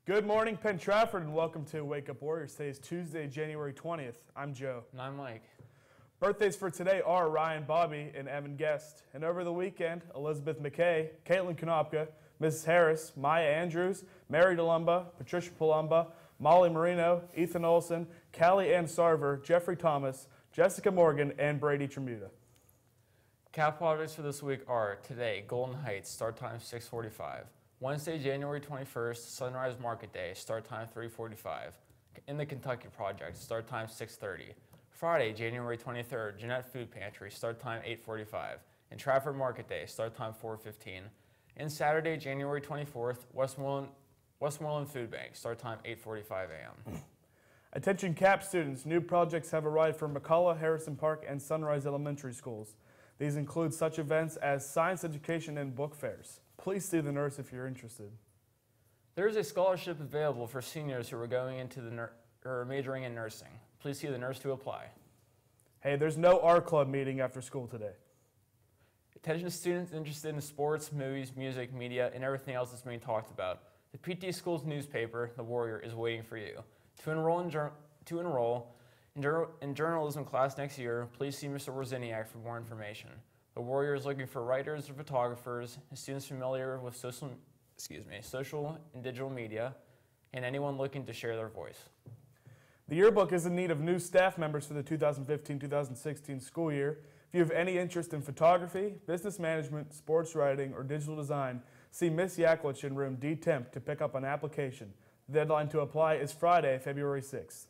Good morning, Penn Trafford, and welcome to Wake Up Warriors. Today is Tuesday, January 20th. I'm Joe. And I'm Mike. Birthdays for today are Ryan Bobby and Evan Guest. And over the weekend, Elizabeth McKay, Caitlin Konopka, Mrs. Harris, Maya Andrews, Mary DeLumba, Patricia Palumba, Molly Marino, Ethan Olson, Callie Ann Sarver, Jeffrey Thomas, Jessica Morgan, and Brady Tremuta. Cap projects for this week are today, Golden Heights, start time 6:45. Wednesday, January 21st, Sunrise Market Day, start time 3:45. In the Kentucky Project, start time 6:30. Friday, January 23rd, Jeanette Food Pantry, start time 8:45. In Trafford Market Day, start time 4:15. And Saturday, January 24th, Westmoreland Food Bank, start time 8:45 a.m. Attention CAP students, new projects have arrived for McCullough, Harrison Park, and Sunrise Elementary Schools. These include such events as science education and book fairs. Please see the nurse if you're interested. There is a scholarship available for seniors who are going into majoring in nursing. Please see the nurse to apply. Hey, there's no art club meeting after school today. Attention students interested in sports, movies, music, media, and everything else that's being talked about. The PT School's newspaper, The Warrior, is waiting for you. To enroll in journalism class next year, please see Mr. Wozniak for more information. The Warrior is looking for writers or photographers and students familiar with social and digital media, and anyone looking to share their voice. The yearbook is in need of new staff members for the 2015-2016 school year. If you have any interest in photography, business management, sports writing, or digital design, see Miss Yaklich in room D-Temp to pick up an application. The deadline to apply is Friday, February 6th.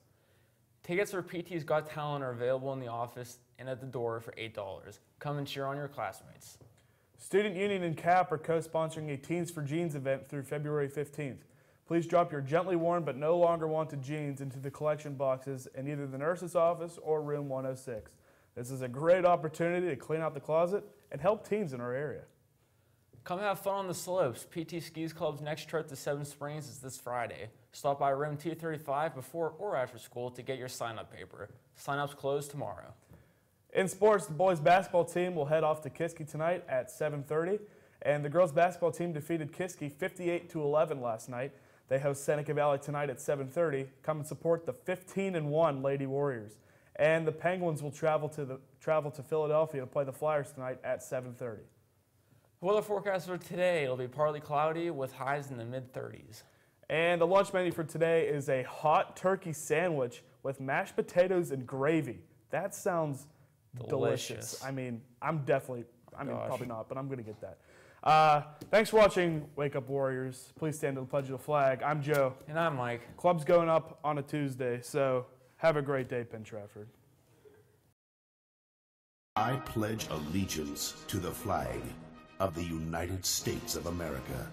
Tickets for PT's Got Talent are available in the office and at the door for $8. Come and cheer on your classmates. Student Union and CAP are co-sponsoring a Teens for Jeans event through February 15th. Please drop your gently worn but no longer wanted jeans into the collection boxes in either the nurse's office or room 106. This is a great opportunity to clean out the closet and help teens in our area. Come have fun on the slopes. PT Skis Club's next trip to Seven Springs is this Friday. Stop by room 235 before or after school to get your sign-up paper. Sign-ups close tomorrow. In sports, the boys basketball team will head off to Kiski tonight at 7:30, and the girls basketball team defeated Kiski 58-11 last night. They host Seneca Valley tonight at 7:30. Come and support the 15-1 Lady Warriors. And the Penguins will travel to Philadelphia to play the Flyers tonight at 7:30. Weather forecast for today, it'll be partly cloudy with highs in the mid-30s. And the lunch menu for today is a hot turkey sandwich with mashed potatoes and gravy. That sounds delicious. I mean, probably not, but I'm going to get that. Thanks for watching Wake Up Warriors. Please stand to the pledge of the flag. I'm Joe. And I'm Mike. Club's going up on a Tuesday, so have a great day, Penn Trafford. I pledge allegiance to the flag of the United States of America